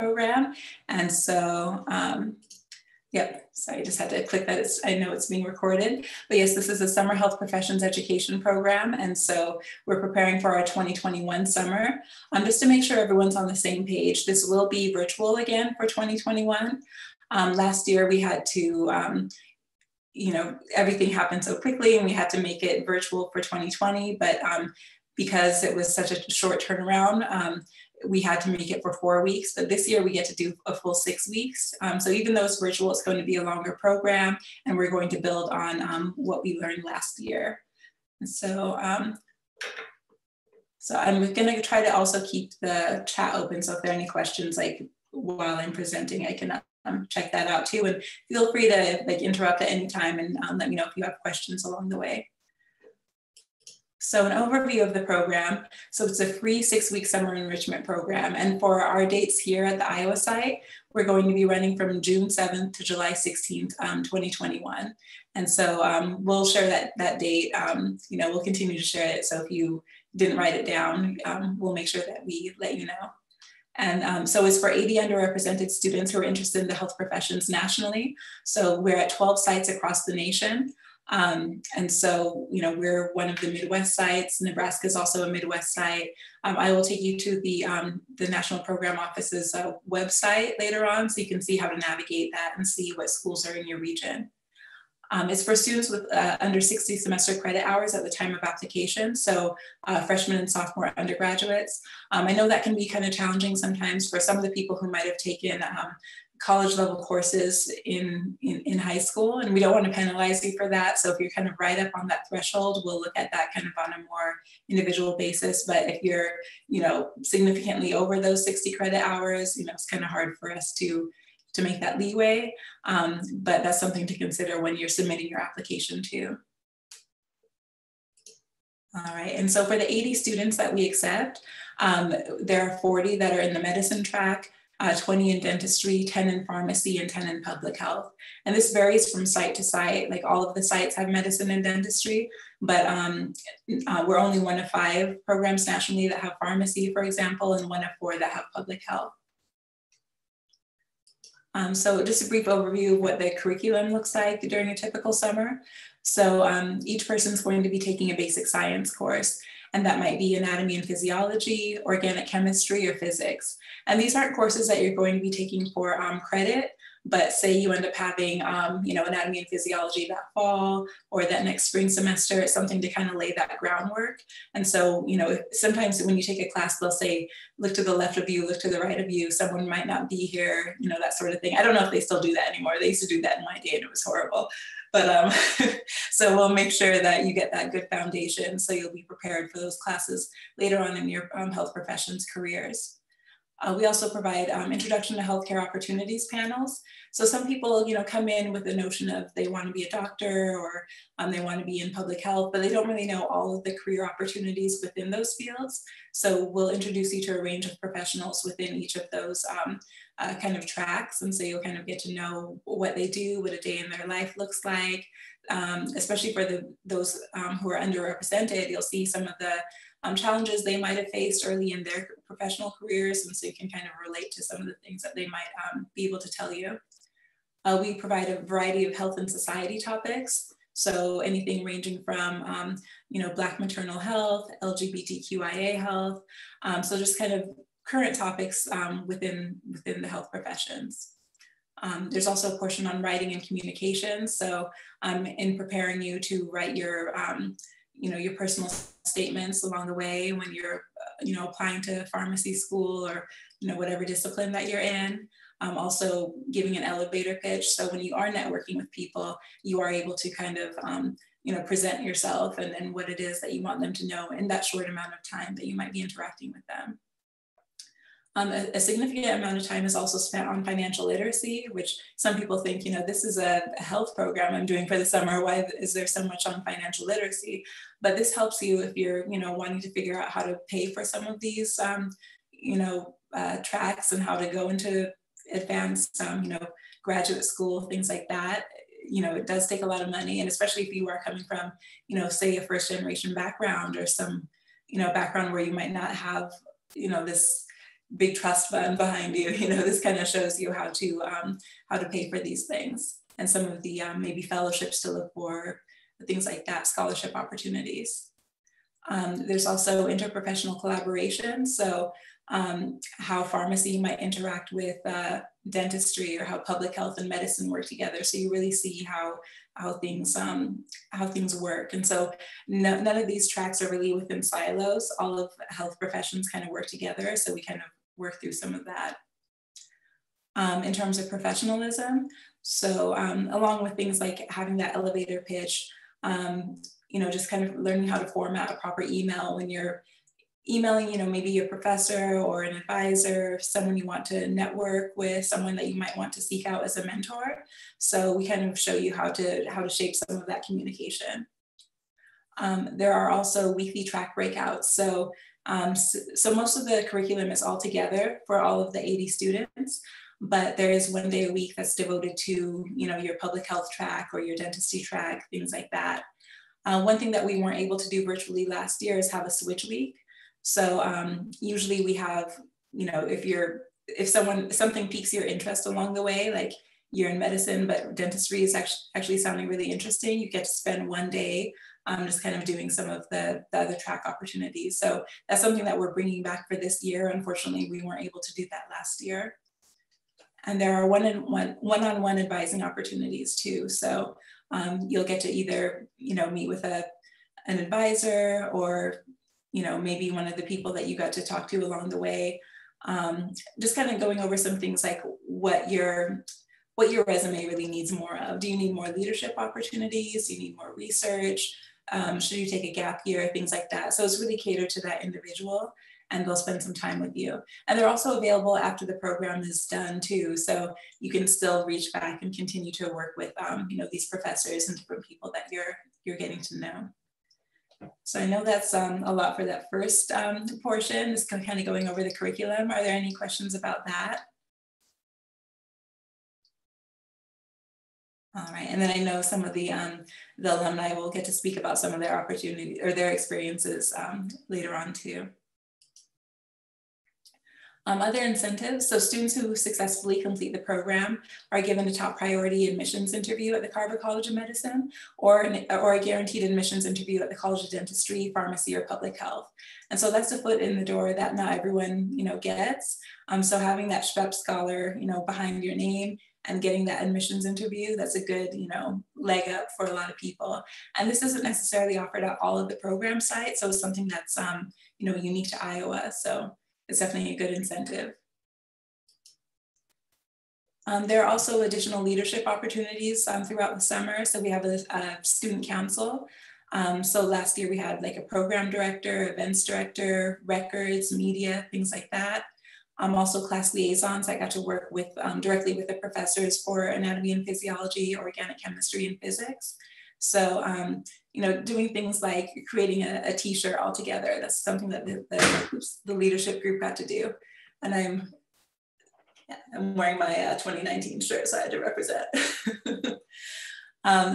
program. And so, yep, sorry, I just had to click that. I know it's being recorded, but yes, this is a summer health professions education program. And so we're preparing for our 2021 summer. Just to make sure everyone's on the same page, this will be virtual again for 2021. Last year we had to, everything happened so quickly and we had to make it virtual for 2020, but because it was such a short turnaround, we had to make it for 4 weeks, but this year we get to do a full 6 weeks. So even though it's virtual, it's going to be a longer program and we're going to build on what we learned last year. And so, so I'm gonna try to also keep the chat open. So if there are any questions, like while I'm presenting, I can check that out too. And feel free to like interrupt at any time and let me know if you have questions along the way. So an overview of the program. So it's a free 6-week summer enrichment program. And for our dates here at the Iowa site, we're going to be running from June 7th to July 16th, 2021. And so we'll share that date. We'll continue to share it. So if you didn't write it down, we'll make sure that we let you know. And so it's for 80 underrepresented students who are interested in the health professions nationally. So we're at 12 sites across the nation. And so, we're one of the Midwest sites. Nebraska is also a Midwest site. I will take you to the National Program Office's website later on, so you can see how to navigate that and see what schools are in your region. It's for students with under 60 semester credit hours at the time of application. So freshmen and sophomore undergraduates. I know that can be kind of challenging sometimes for some of the people who might have taken college level courses in high school, and we don't want to penalize you for that. So if you're kind of right up on that threshold, we'll look at that kind of on a more individual basis. But if you're, significantly over those 60 credit hours, it's kind of hard for us to make that leeway. But that's something to consider when you're submitting your application too. All right, and so for the 80 students that we accept, there are 40 that are in the medicine track, 20 in dentistry, 10 in pharmacy, and 10 in public health. And this varies from site to site. Like all of the sites have medicine and dentistry, but we're only one of 5 programs nationally that have pharmacy, for example, and one of 4 that have public health. So just a brief overview of what the curriculum looks like during a typical summer. So each person's going to be taking a basic science course, and that might be anatomy and physiology, organic chemistry, or physics. And these aren't courses that you're going to be taking for credit, but say you end up having, anatomy and physiology that fall or that next spring semester, it's something to kind of lay that groundwork. And so, sometimes when you take a class, they'll say, look to the left of you, look to the right of you, someone might not be here, that sort of thing. I don't know if they still do that anymore. They used to do that in my day and it was horrible. But so we'll make sure that you get that good foundation so you'll be prepared for those classes later on in your health professions careers. We also provide introduction to healthcare opportunities panels. So some people, come in with the notion of they want to be a doctor or they want to be in public health, but they don't really know all of the career opportunities within those fields. So we'll introduce you to a range of professionals within each of those kind of tracks. And so you'll kind of get to know what they do, what a day in their life looks like, especially for those who are underrepresented. You'll see some of the challenges they might have faced early in their professional careers, and so you can kind of relate to some of the things that they might be able to tell you. We provide a variety of health and society topics, so anything ranging from Black maternal health, LGBTQIA health, so just kind of current topics within the health professions. There's also a portion on writing and communication, so in preparing you to write your your personal statements along the way when you're, applying to pharmacy school or, whatever discipline that you're in. Also giving an elevator pitch. So when you are networking with people, you are able to kind of, present yourself and what it is that you want them to know in that short amount of time that you might be interacting with them. A significant amount of time is also spent on financial literacy, which some people think, this is a health program I'm doing for the summer. Why is there so much on financial literacy? But this helps you if you're, wanting to figure out how to pay for some of these, tracks and how to go into advanced, graduate school, things like that. It does take a lot of money. And especially if you are coming from, say a first generation background or some, background where you might not have, this big trust fund behind you. You know, this kind of shows you how to pay for these things, and some of the maybe fellowships to look for, things like that, scholarship opportunities. There's also interprofessional collaboration. So how pharmacy might interact with dentistry, or how public health and medicine work together. So you really see how things work. And so none of these tracks are really within silos. All of health professions kind of work together. So we kind of work through some of that. In terms of professionalism, so along with things like having that elevator pitch, you know, just kind of learning how to format a proper email when you're emailing, you know, maybe your professor or an advisor, someone you want to network with, someone that you might want to seek out as a mentor. So we kind of show you how to shape some of that communication. There are also weekly track breakouts. So most of the curriculum is all together for all of the 80 students, but there is one day a week that's devoted to, you know, your public health track or your dentistry track, things like that. One thing that we weren't able to do virtually last year is have a switch week. So usually we have, you know, if something piques your interest along the way, like you're in medicine, but dentistry is actually sounding really interesting, you get to spend one day just kind of doing some of the other track opportunities. So that's something that we're bringing back for this year. Unfortunately, we weren't able to do that last year. And there are one-on-one advising opportunities too. So you'll get to either, you know, meet with an advisor, or, you know, maybe one of the people that you got to talk to along the way. Just kind of going over some things like what your resume really needs more of. Do you need more leadership opportunities? Do you need more research? Should you take a gap year? Things like that. So it's really catered to that individual, and they'll spend some time with you. And they're also available after the program is done too. So you can still reach back and continue to work with you know, these professors and different people that you're getting to know. So I know that's a lot for that first portion, is kind of going over the curriculum. Are there any questions about that? All right, and then I know some of the alumni will get to speak about some of their opportunities or their experiences later on too. Other incentives, so students who successfully complete the program are given a top priority admissions interview at the Carver College of Medicine, or a guaranteed admissions interview at the College of Dentistry, Pharmacy, or Public Health. And so that's a foot in the door that not everyone, you know, gets. So having that SHPEP scholar, you know, behind your name and getting that admissions interview, that's a good, you know, leg up for a lot of people. And this isn't necessarily offered at all of the program sites, so it's something that's, you know, unique to Iowa. So it's definitely a good incentive. There are also additional leadership opportunities throughout the summer. So we have a student council. So last year we had like a program director, events director, records, media, things like that. Also class liaisons. I got to work with directly with the professors for anatomy and physiology, organic chemistry, and physics. So, you know, doing things like creating a t-shirt all together, that's something that the leadership group got to do. And I'm wearing my 2019 shirt, so I had to represent.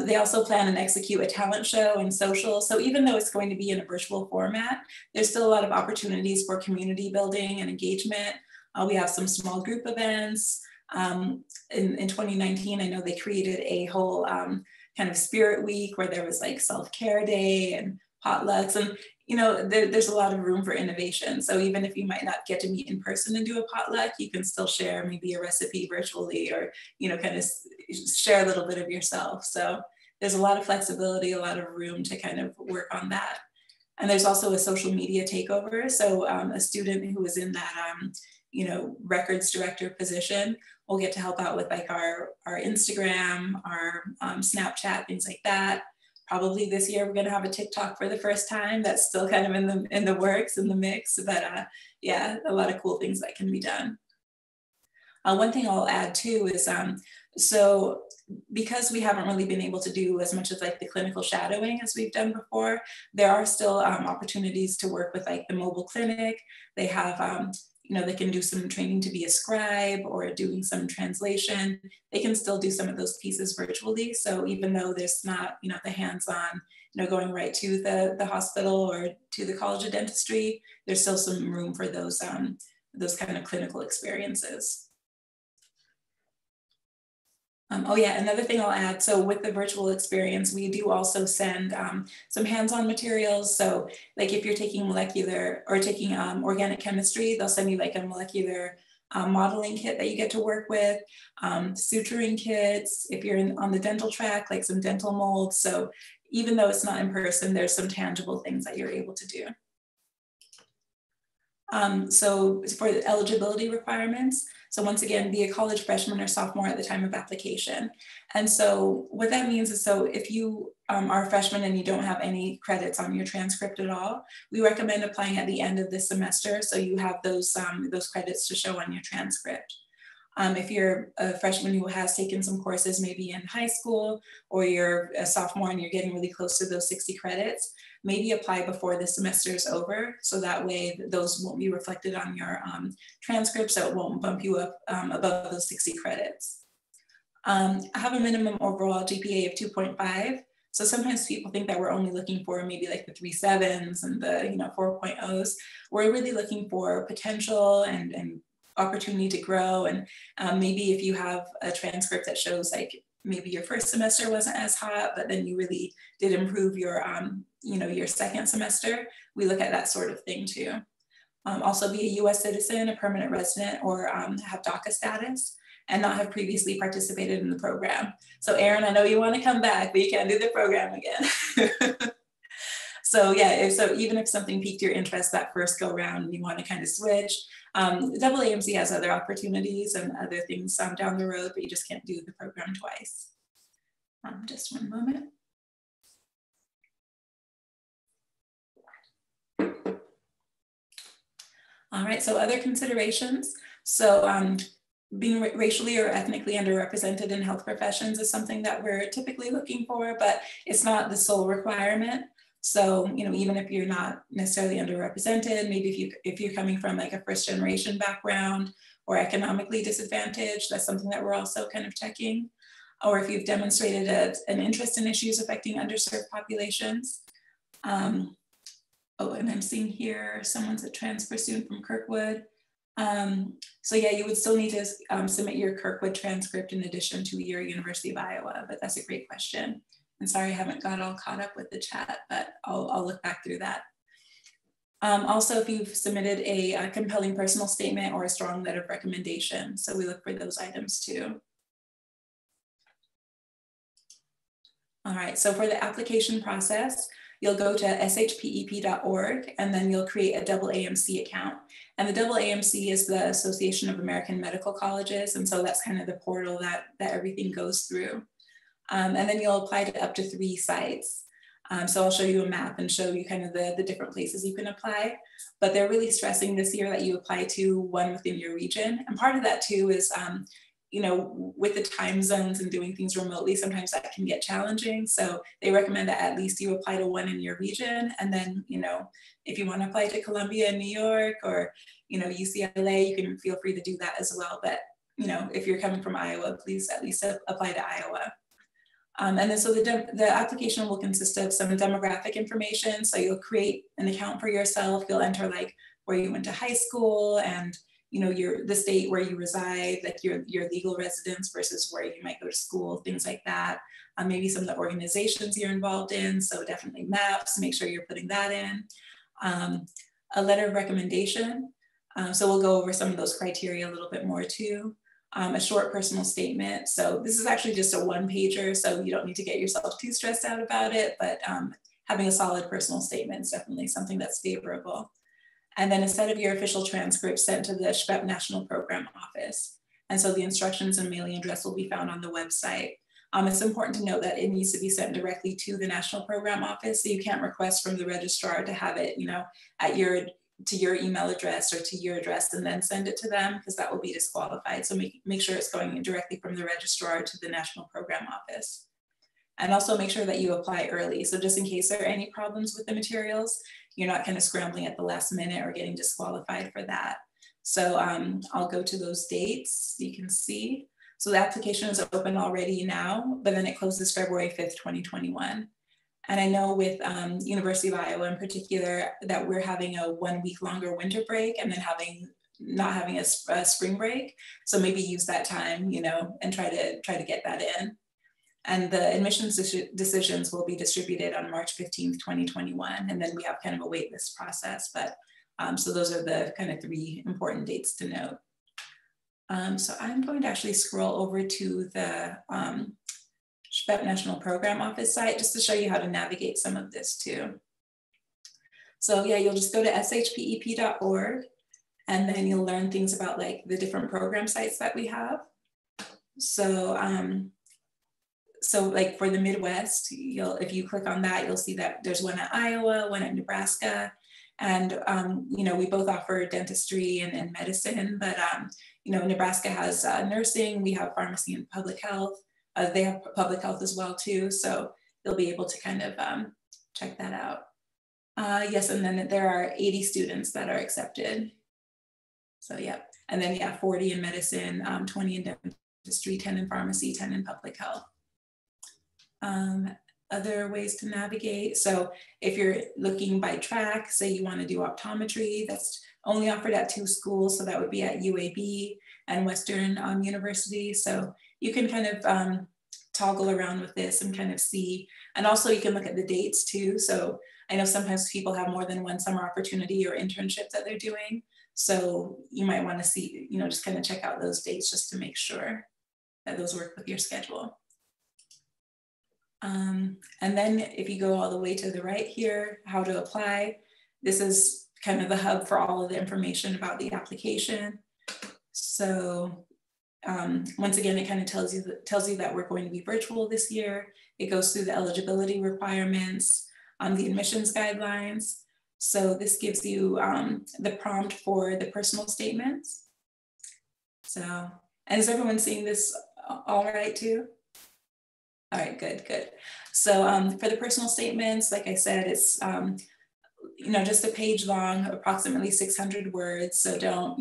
They also plan and execute a talent show and social. So even though it's going to be in a virtual format, there's still a lot of opportunities for community building and engagement. We have some small group events. In 2019, I know they created a whole kind of spirit week where there was like self-care day and potlucks, and you know, there's a lot of room for innovation. So even if you might not get to meet in person and do a potluck, you can still share maybe a recipe virtually, or, you know, kind of share a little bit of yourself. So there's a lot of flexibility, a lot of room to kind of work on that. And there's also a social media takeover. So a student who is in that, you know, records director position will get to help out with like our Instagram, our Snapchat, things like that. Probably this year we're going to have a TikTok for the first time. That's still kind of in the works, in the mix, but yeah, a lot of cool things that can be done. One thing I'll add too is, so because we haven't really been able to do as much of like the clinical shadowing as we've done before, there are still opportunities to work with like the mobile clinic. They have, you know, they can do some training to be a scribe or doing some translation. They can still do some of those pieces virtually. So even though there's not, you know, the hands-on, you know, going right to the hospital or to the College of Dentistry, there's still some room for those those kind of clinical experiences. Oh yeah, another thing I'll add, so with the virtual experience, we do also send some hands-on materials. So like if you're taking molecular or taking organic chemistry, they'll send you like a molecular modeling kit that you get to work with, suturing kits. If you're on the dental track, like some dental molds. So even though it's not in person, there's some tangible things that you're able to do. So for the eligibility requirements, so once again, be a college freshman or sophomore at the time of application. And so what that means is, so if you are a freshman and you don't have any credits on your transcript at all, we recommend applying at the end of this semester so you have those credits to show on your transcript. If you're a freshman who has taken some courses maybe in high school, or you're a sophomore and you're getting really close to those 60 credits, maybe apply before the semester is over, so that way those won't be reflected on your transcript, so it won't bump you up above those 60 credits. Have a minimum overall GPA of 2.5. So sometimes people think that we're only looking for maybe like the 3.7s and the 4.0s. We're really looking for potential and opportunity to grow. And maybe if you have a transcript that shows like maybe your first semester wasn't as hot, but then you really did improve your your second semester, we look at that sort of thing too. Also be a US citizen, a permanent resident, or have DACA status, and not have previously participated in the program. So Erin, I know you want to come back, but you can't do the program again. So yeah, so even if something piqued your interest that first go round and you want to kind of switch, AAMC has other opportunities and other things down the road, but you just can't do the program twice. Just one moment. All right, so other considerations. So being racially or ethnically underrepresented in health professions is something that we're typically looking for, but it's not the sole requirement. So, even if you're not necessarily underrepresented, maybe if you're coming from like a first generation background or economically disadvantaged, that's something that we're also kind of checking. Or if you've demonstrated an interest in issues affecting underserved populations. Oh, and I'm seeing here, someone's a transfer student from Kirkwood. So yeah, you would still need to submit your Kirkwood transcript in addition to your University of Iowa, but that's a great question. And sorry, I haven't got all caught up with the chat, but I'll look back through that. Also, if you've submitted a compelling personal statement or a strong letter of recommendation, so we look for those items too. All right, so for the application process, you'll go to shpep.org and then you'll create a AAMC account. And the AAMC is the Association of American Medical Colleges. And so that's kind of the portal that everything goes through. And then you'll apply to up to 3 sites. So I'll show you a map and show you kind of the different places you can apply. But they're really stressing this year that you apply to one within your region. And part of that too is, with the time zones and doing things remotely, sometimes that can get challenging. So they recommend that at least you apply to one in your region. And then, if you want to apply to Columbia in New York or, UCLA, you can feel free to do that as well. But, if you're coming from Iowa, please at least apply to Iowa. And then so the application will consist of some demographic information. So you'll create an account for yourself. You'll enter like where you went to high school and the state where you reside, like your legal residence versus where you might go to school, things like that. Maybe some of the organizations you're involved in. So definitely maps, make sure you're putting that in. A letter of recommendation. So we'll go over some of those criteria a little bit more too. A short personal statement. So this is actually just a 1-pager, so you don't need to get yourself too stressed out about it, but having a solid personal statement is definitely something that's favorable. And then a set of your official transcripts sent to the SHPEP National Program Office. And so the instructions and mailing address will be found on the website. It's important to note that it needs to be sent directly to the National Program Office, so you can't request from the registrar to have it, at to your email address or to your address and then send it to them, because that will be disqualified. So make sure it's going directly from the registrar to the National Program Office. And also make sure that you apply early. So just in case there are any problems with the materials, you're not kind of scrambling at the last minute or getting disqualified for that. So I'll go to those dates, you can see. So the application is open already now, but then it closes February 5th, 2021. And I know with University of Iowa in particular that we're having a 1 week longer winter break and then having not having a spring break. So maybe use that time, you know, and try to get that in. And the admissions decisions will be distributed on March 15th, 2021. And then we have kind of a waitlist process, but so those are the kind of 3 important dates to note. So I'm going to actually scroll over to the SHPEP National Program Office site just to show you how to navigate some of this too. So yeah, you'll just go to shpep.org and then you'll learn things about like the different program sites that we have. So, so like for the Midwest, if you click on that, you'll see that there's one at Iowa, one at Nebraska. And, you know, we both offer dentistry and medicine, but, you know, Nebraska has nursing, we have pharmacy and public health. They have public health as well too. So you'll be able to kind of check that out. Yes, and then there are 80 students that are accepted. So yeah, and then yeah, 40 in medicine, 20 in dentistry, 10 in pharmacy, 10 in public health. Other ways to navigate. So if you're looking by track, say you want to do optometry, that's only offered at 2 schools. So that would be at UAB and Western University. So you can kind of toggle around with this and kind of see, and also you can look at the dates too. So I know sometimes people have more than one summer opportunity or internship that they're doing. So you might want to see, you know, just kind of check out those dates just to make sure that those work with your schedule. And then if you go all the way to the right here, how to apply, this is kind of the hub for all of the information about the application. So once again, it kind of tells you that we're going to be virtual this year. It goes through the eligibility requirements, the admissions guidelines. So this gives you the prompt for the personal statements. So, and is everyone seeing this all right too? All right, good, good. So for the personal statements, like I said, it's you know, just a page long, approximately 600 words. So don't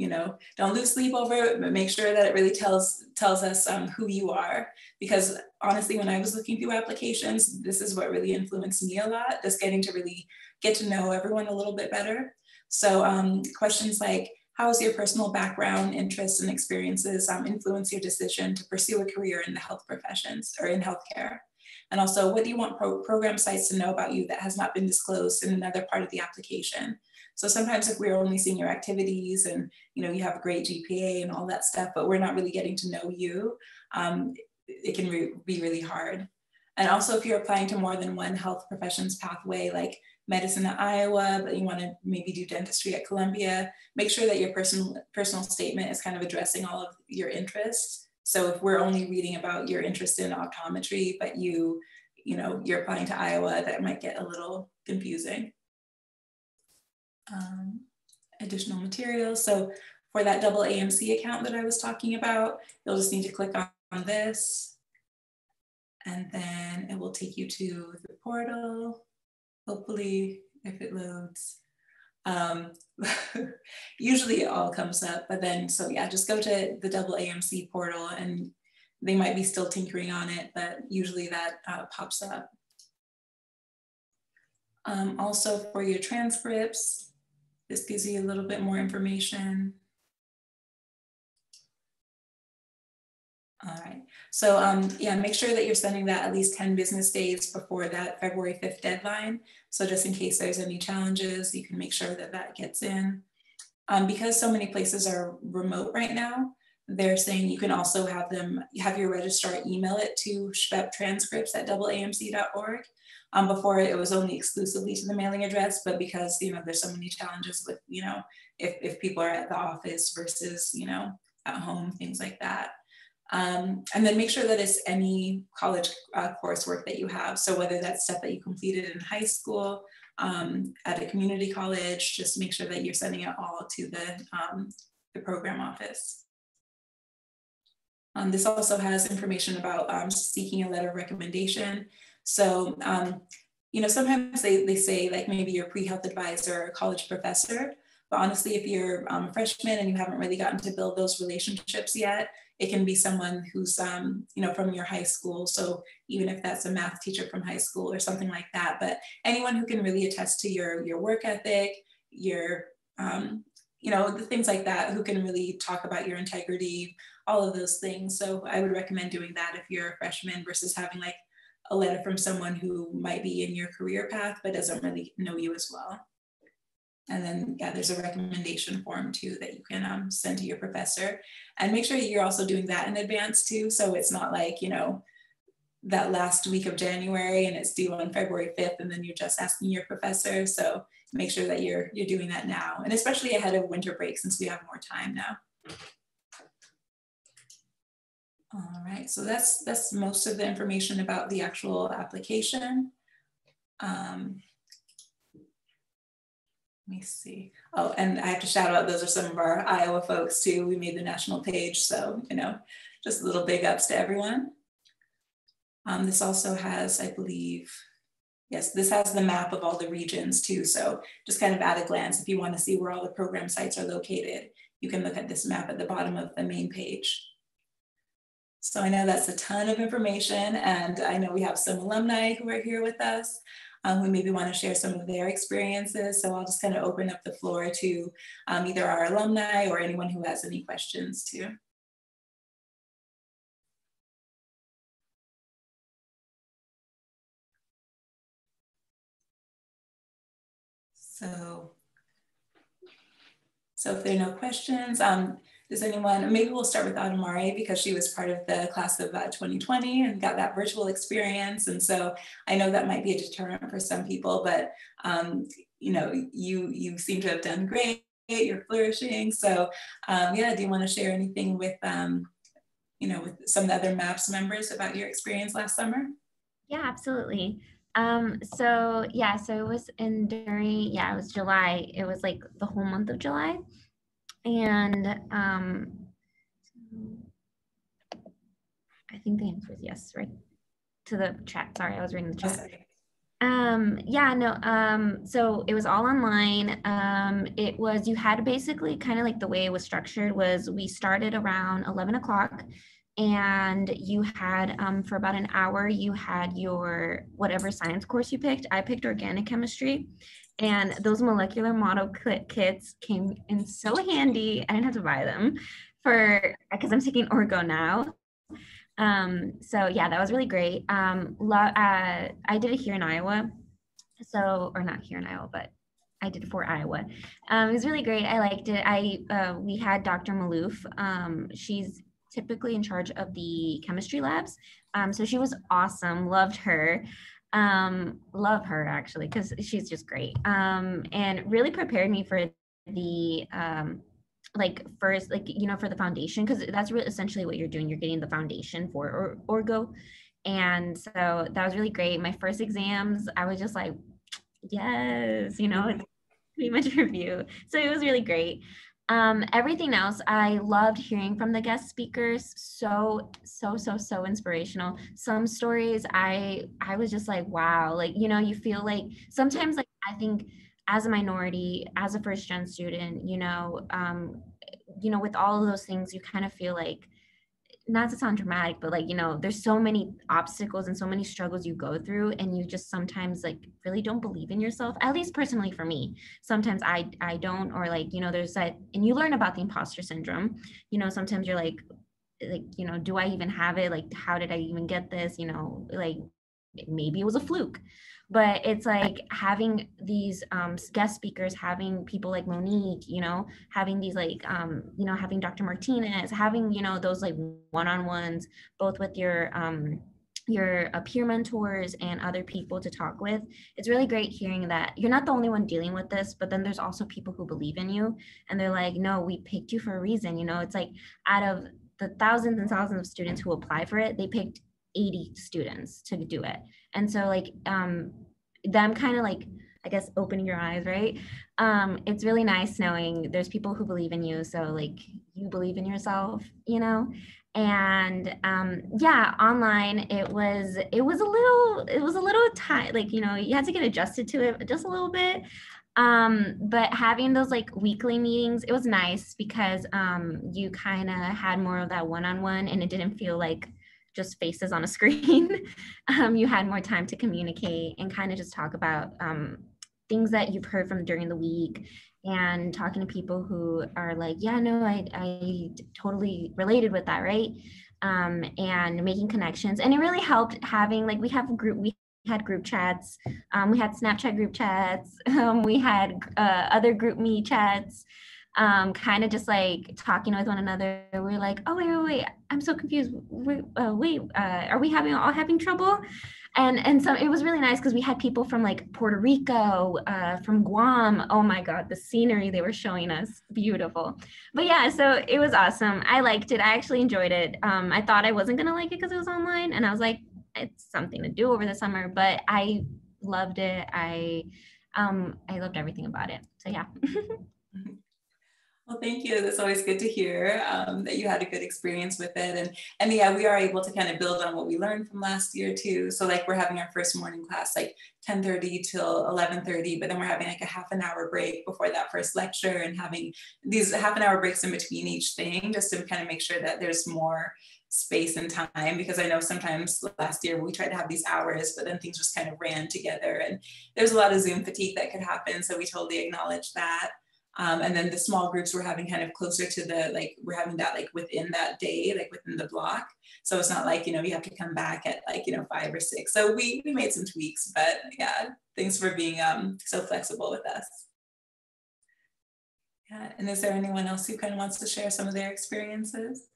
lose sleep over it, but make sure that it really tells us who you are. Because honestly, when I was looking through applications, this is what really influenced me a lot, just getting to really get to know everyone a little bit better. So questions like, how has your personal background, interests, and experiences influence your decision to pursue a career in the health professions or in healthcare? And also, what do you want program sites to know about you that has not been disclosed in another part of the application? So sometimes if we're only seeing your activities and you have a great GPA and all that stuff, but we're not really getting to know you, it can be really hard. And also if you're applying to more than one health professions pathway, like medicine at Iowa, but you want to maybe do dentistry at Columbia, make sure that your personal statement is kind of addressing all of your interests. So if we're only reading about your interest in optometry, but you're applying to Iowa, that might get a little confusing. Additional materials. So for that AAMC account that I was talking about, you'll just need to click on this, and then it will take you to the portal. Hopefully, if it loads. Usually it all comes up, but then, so yeah, just go to the AAMC portal and they might be still tinkering on it, but usually that pops up. Also for your transcripts, this gives you a little bit more information. All right, so yeah, make sure that you're sending that at least 10 business days before that February 5th deadline. So just in case there's any challenges, you can make sure that that gets in. Because so many places are remote right now, they're saying you can also have your registrar email it to shpeptranscripts@aamc.org. Before it was only exclusively to the mailing address, but because there's so many challenges with if people are at the office versus at home, things like that. And then make sure that it's any college coursework that you have. So whether that's stuff that you completed in high school, at a community college, just make sure that you're sending it all to the program office. This also has information about seeking a letter of recommendation. So, sometimes they say like maybe your pre-health advisor or college professor, but honestly, if you're a freshman and you haven't really gotten to build those relationships yet, it can be someone who's, from your high school. So even if that's a math teacher from high school or something like that, but anyone who can really attest to your work ethic, your, you know, the things like that, who can really talk about your integrity, all of those things. So I would recommend doing that if you're a freshman versus having like a letter from someone who might be in your career path but doesn't really know you as well. And then, yeah, there's a recommendation form too that you can send to your professor, and make sure you're also doing that in advance too. So it's not like, you know, that last week of January and it's due on February 5th and then you're just asking your professor. So make sure that you're doing that now, and especially ahead of winter break since we have more time now. All right, so that's most of the information about the actual application. Let me see. Oh, and I have to shout out, those are some of our Iowa folks too. We made the national page. So, you know, just little big ups to everyone. This also has, I believe, yes, this has the map of all the regions too. So just kind of at a glance, if you want to see where all the program sites are located, you can look at this map at the bottom of the main page. So I know that's a ton of information, and I know we have some alumni who are here with us who maybe want to share some of their experiences. So I'll just kind of open up the floor to either our alumni or anyone who has any questions too. So if there are no questions, does anyone, maybe we'll start with Adamari because she was part of the class of 2020 and got that virtual experience. And so I know that might be a deterrent for some people, but you know, you seem to have done great, you're flourishing. So yeah, do you want to share anything with, you know, with some of the other MAPS members about your experience last summer? Yeah, absolutely. So yeah, so it was it was July. It was like the whole month of July. And I think the answer is yes, right? To the chat. Sorry, I was reading the chat. So it was all online. It was, you had basically kind of like the way it was structured was we started around 11 o'clock and you had, for about an hour, you had your whatever science course you picked. I picked organic chemistry. And those molecular model kits came in so handy. I didn't have to buy them because I'm taking orgo now. So yeah, that was really great. I did it here in Iowa. So, or not here in Iowa, but I did it for Iowa. It was really great. I liked it. We had Dr. Malouf. She's typically in charge of the chemistry labs. So she was awesome. Loved her. Love her actually, because she's just great. And really prepared me for the first, for the foundation, because that's really essentially what you're doing. You're getting the foundation for orgo. And so that was really great. My first exams, I was just like, yes, it's pretty much review. So it was really great. Everything else, I loved hearing from the guest speakers. So inspirational. Some stories, I was just like, wow, you feel like sometimes, I think as a minority, as a first-gen student, with all of those things, you kind of feel like, not to sound dramatic, but there's so many obstacles and so many struggles you go through, and you just sometimes really don't believe in yourself. At least personally for me, sometimes I don't, or there's that, and you learn about the imposter syndrome. Sometimes you're like, do I even have it? How did I even get this? Maybe it was a fluke. But it's having these guest speakers, having people like Monique, having these having Dr. Martinez, having, those one-on-ones, both with your peer mentors and other people to talk with. It's really great hearing that you're not the only one dealing with this, but then there's also people who believe in you, and they're like, no, we picked you for a reason. It's out of the thousands and thousands of students who apply for it, they picked 80 students to do it. And so them kind of I guess opening your eyes, right? It's really nice knowing there's people who believe in you. So you believe in yourself, and yeah, online, it was a little tight, you had to get adjusted to it just a little bit. But having those weekly meetings, it was nice because you kind of had more of that one-on-one, and it didn't feel like just faces on a screen. You had more time to communicate and kind of just talk about things that you've heard from during the week, and talking to people who are like, yeah, no, I totally related with that, right? And making connections. And it really helped having, like, we had group chats, we had Snapchat group chats, we had other group me chats, kind of just like talking with one another. We're like, oh, wait, I'm so confused. Are we all having trouble? And so it was really nice because we had people from like Puerto Rico, from Guam. Oh my God, the scenery they were showing us, beautiful. But yeah, so it was awesome. I liked it. I actually enjoyed it. I thought I wasn't gonna like it because it was online, and I was like, it's something to do over the summer, but I loved it. I loved everything about it. So yeah. Well, thank you. That's always good to hear that you had a good experience with it. And yeah, we are able to kind of build on what we learned from last year too. So like we're having our first morning class like 10:30 till 11:30, but then we're having like a half an hour break before that first lecture and having these half an hour breaks in between each thing just to kind of make sure that there's more space and time, because I know sometimes last year we tried to have these hours, but then things just kind of ran together and there's a lot of Zoom fatigue that could happen. So we totally acknowledge that. And then the small groups we're having kind of closer to the, like, we're having that like within that day, like within the block. So it's not like, you know, you have to come back at like, you know, 5 or 6. So we made some tweaks, but yeah, thanks for being so flexible with us. Yeah, and is there anyone else who kind of wants to share some of their experiences?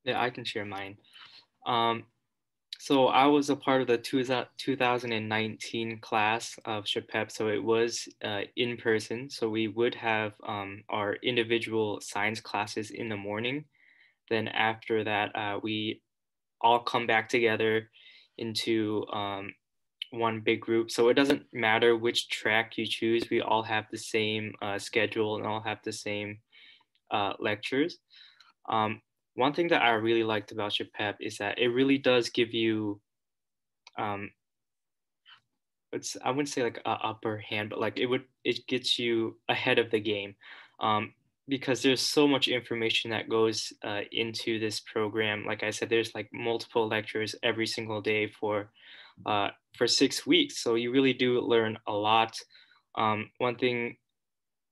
Yeah, I can share mine. So I was a part of the 2019 class of SHPEP, so it was in person. So we would have our individual science classes in the morning. Then after that, we all come back together into one big group. So it doesn't matter which track you choose. We all have the same schedule and all have the same lectures. One thing that I really liked about SHPEP is that it really does give you, I wouldn't say like an upper hand, but like it gets you ahead of the game, because there's so much information that goes into this program. Like I said, there's like multiple lectures every single day for 6 weeks. So you really do learn a lot. One thing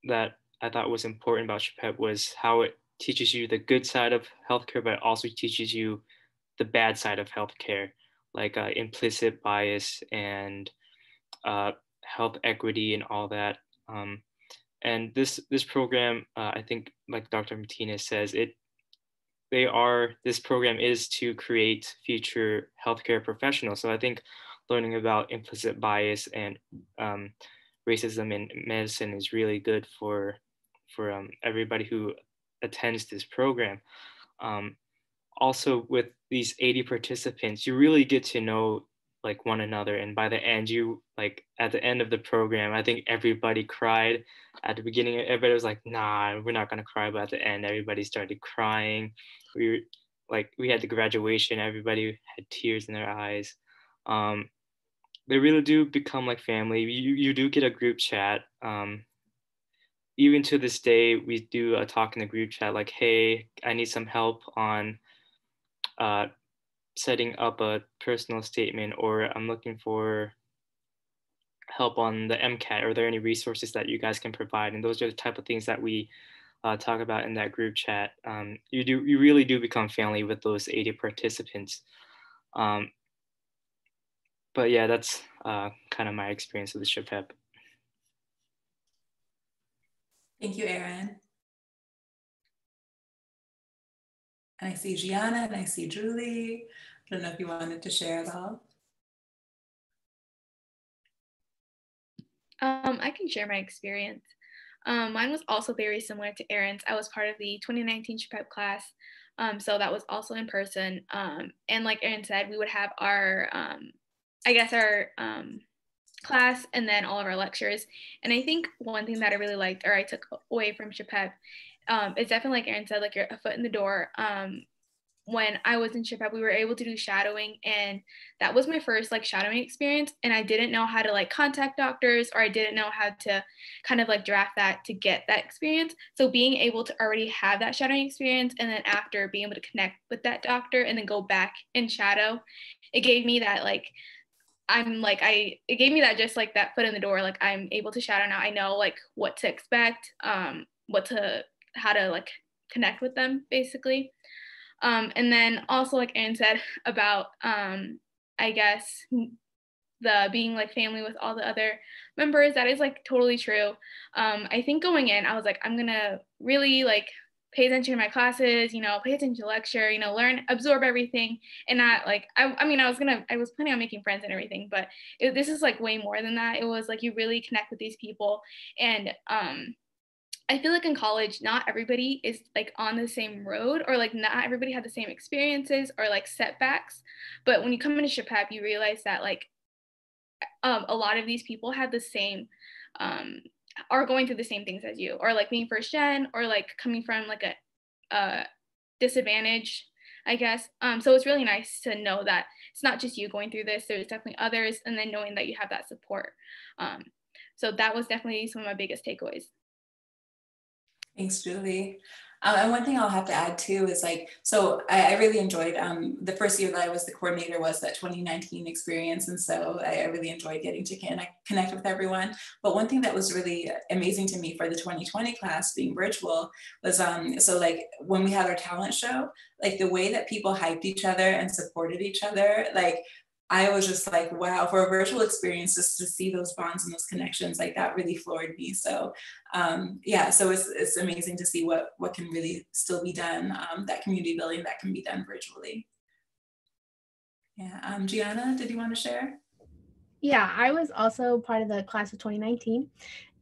that I thought was important about SHPEP was how it teaches you the good side of healthcare, but it also teaches you the bad side of healthcare, like implicit bias and health equity and all that. And this program, I think, like Dr. Martinez says, this program is to create future healthcare professionals. So I think learning about implicit bias and racism in medicine is really good for everybody who attends this program. Also, with these 80 participants, you really get to know like one another, and by the end, at the end of the program, I think everybody cried. At the beginning, everybody was like, "Nah, we're not gonna cry," but at the end, everybody started crying. We had the graduation, everybody had tears in their eyes. They really do become like family. You do get a group chat. Even to this day, we do a talk in the group chat like, hey, I need some help on setting up a personal statement, or I'm looking for help on the MCAT. Are there any resources that you guys can provide? And those are the type of things that we talk about in that group chat. You really do become family with those 80 participants. But yeah, that's kind of my experience with the SHPEP. Thank you, Erin. And I see Gianna and I see Julie. I don't know if you wanted to share at all. I can share my experience. Mine was also very similar to Erin's. I was part of the 2019 SHPEP class, so that was also in person. And like Erin said, we would have our, our class and then all of our lectures. And I think one thing that I really liked, or I took away from SHPEP, is definitely, like Erin said, like you're a foot in the door. When I was in SHPEP, we were able to do shadowing, and that was my first like shadowing experience. And I didn't know how to like contact doctors, or I didn't know how to kind of like draft that to get that experience. So being able to already have that shadowing experience, and then after being able to connect with that doctor and then go back and shadow, it gave me that like I'm like, it gave me that, just like that foot in the door, like I'm able to shadow now. I know like what to expect, how to like connect with them basically. And then also like Erin said about, I guess the being like family with all the other members, that is like totally true. I think going in, I was like, I'm gonna really like pay attention to my classes, you know, pay attention to lecture, you know, learn, absorb everything, and not like, I mean, I was planning on making friends and everything, but this is like way more than that. It was like, you really connect with these people. And I feel like in college, not everybody is like on the same road, or like not everybody had the same experiences or like setbacks. But when you come into SHPEP, you realize that like a lot of these people have the same, are going through the same things as you, or like being first gen, or like coming from like a disadvantage, I guess. So it's really nice to know that it's not just you going through this, there's definitely others, and then knowing that you have that support. So that was definitely some of my biggest takeaways. Thanks, Julie. And one thing I'll have to add too is like, so I really enjoyed the first year that I was the coordinator was that 2019 experience. And so I really enjoyed getting to connect with everyone. But one thing that was really amazing to me for the 2020 class being virtual was, so like when we had our talent show, like the way that people hyped each other and supported each other, like I was just like, wow, for a virtual experience, just to see those bonds and those connections, like that really floored me. So yeah, so it's amazing to see what can really still be done, that community building that can be done virtually. Yeah, Gianna, did you want to share? Yeah, I was also part of the class of 2019,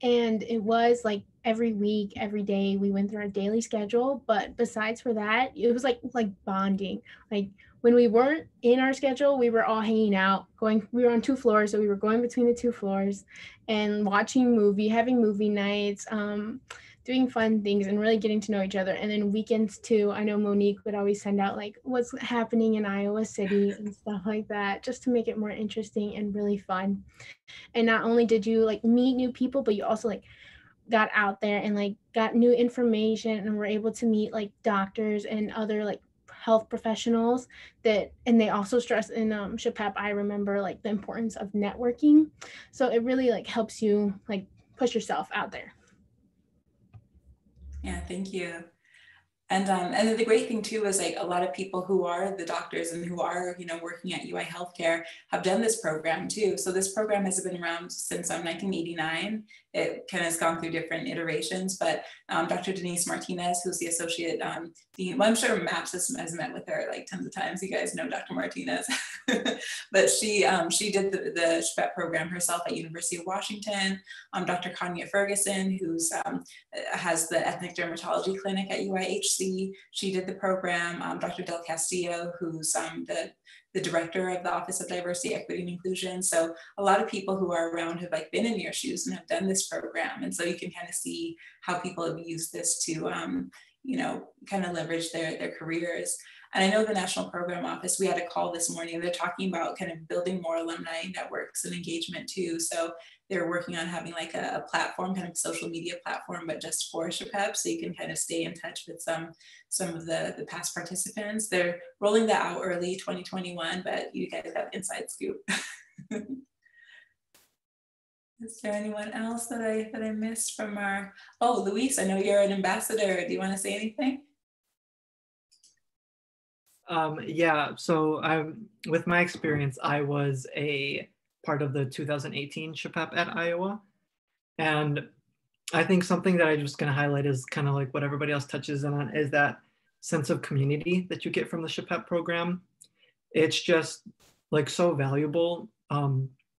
and it was like every week, every day, we went through our daily schedule. But besides for that, it was like bonding. Like when we weren't in our schedule, we were all hanging out, we were on 2 floors, so we were going between the 2 floors and watching having movie nights, doing fun things and really getting to know each other. And then weekends too, I know Monique would always send out like what's happening in Iowa City and stuff like that, just to make it more interesting and really fun. And not only did you like meet new people, but you also like got out there and like got new information, and were able to meet like doctors and other like health professionals and they also stress in SHPEP, I remember like the importance of networking. So it really like helps you like push yourself out there. Yeah, thank you. And then the great thing too is like a lot of people who are the doctors and who are, you know, working at UI Healthcare have done this program too. So this program has been around since 1989. It kind of has gone through different iterations, but Dr. Denise Martinez, who's the associate dean, well, I'm sure MAPS has met with her like tons of times. You guys know Dr. Martinez, but she did the SHPEP program herself at University of Washington. Dr. Kanya Ferguson, who's has the ethnic dermatology clinic at UIHC. She did the program. Dr. Del Castillo, who's the director of the Office of Diversity, Equity, and Inclusion. So a lot of people who are around have like been in your shoes and have done this program. And so you can kind of see how people have used this to, you know, kind of leverage their careers. And I know the National Program Office, we had a call this morning, they're talking about kind of building more alumni networks and engagement too. So they're working on having like a platform, kind of social media platform, but just for SHPEP, so you can kind of stay in touch with some of the past participants. They're rolling that out early 2021, but you guys have inside scoop. Is there anyone else that I missed from our, oh, Luis, I know you're an ambassador. Do you want to say anything? Yeah, so with my experience, I was a part of the 2018 SHPEP at Iowa. And I think something that I'm just going to highlight is kind of like what everybody else touches on, is that sense of community that you get from the SHPEP program. It's just like so valuable.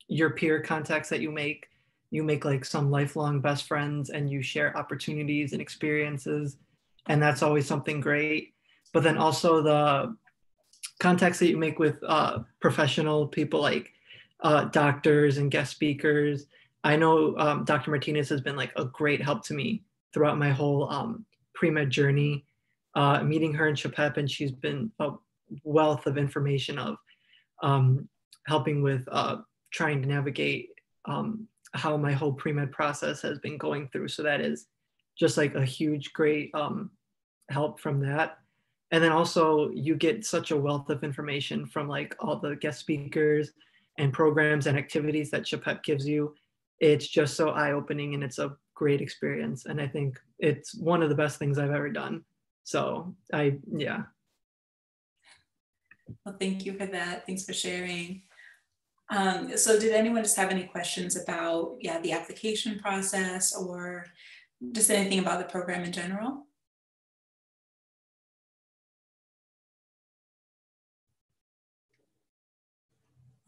Your peer contacts that you make like some lifelong best friends, and you share opportunities and experiences. And that's always something great. But then also the contacts that you make with professional people like doctors and guest speakers. I know Dr. Martinez has been like a great help to me throughout my whole pre-med journey. Meeting her in SHPEP, and she's been a wealth of information of helping with trying to navigate how my whole pre-med process has been going through. So that is just like a huge, great help from that. And then also you get such a wealth of information from like all the guest speakers and programs and activities that SHPEP gives you, it's just so eye-opening and it's a great experience. And I think it's one of the best things I've ever done. So yeah. Well, thank you for that. Thanks for sharing. So did anyone just have any questions about, the application process or just anything about the program in general?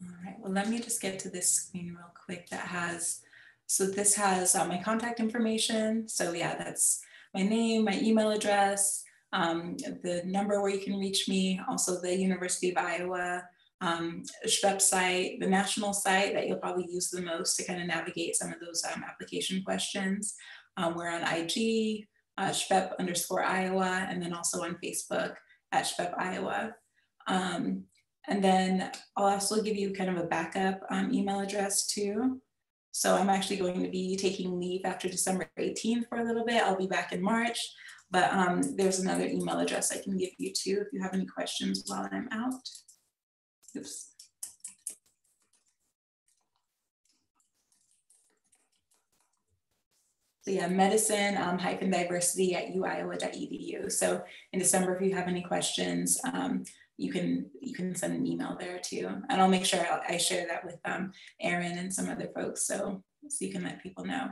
All right, well, let me just get to this screen real quick that has, so this has my contact information. So yeah, that's my name, my email address, the number where you can reach me, also the University of Iowa SHPEP site, the national site that you'll probably use the most to kind of navigate some of those application questions. We're on IG, SHPEP_Iowa, and then also on Facebook at SHPEP Iowa. And then I'll also give you kind of a backup email address too. So I'm actually going to be taking leave after December 18th for a little bit. I'll be back in March, but there's another email address I can give you too if you have any questions while I'm out. Oops. So yeah, medicine-diversity@uiowa.edu. So in December, if you have any questions, you can send an email there too. And I'll make sure I share that with Erin and some other folks so you can let people know.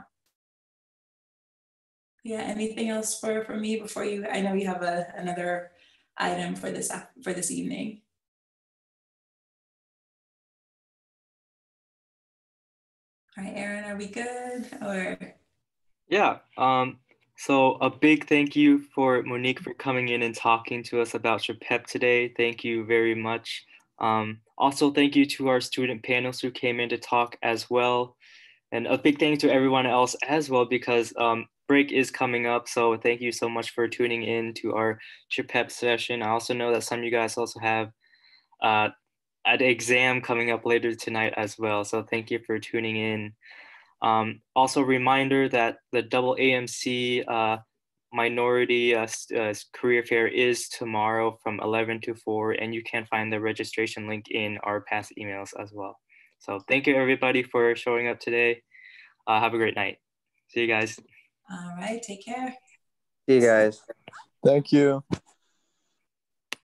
Yeah, anything else for me before you, I know you have another item for this evening. All right, Erin, are we good? Or yeah. So a big thank you for Monique for coming in and talking to us about SHPEP today. Thank you very much. Also, thank you to our student panelists who came in to talk as well. And a big thank you to everyone else as well, because break is coming up. So thank you so much for tuning in to our SHPEP session. I also know that some of you guys also have an exam coming up later tonight as well. So thank you for tuning in. Also, reminder that the double AMC minority career fair is tomorrow from 11 to 4, and you can find the registration link in our past emails as well. So thank you everybody for showing up today. Have a great night. See you guys. all right, take care. See you guys. Thank you.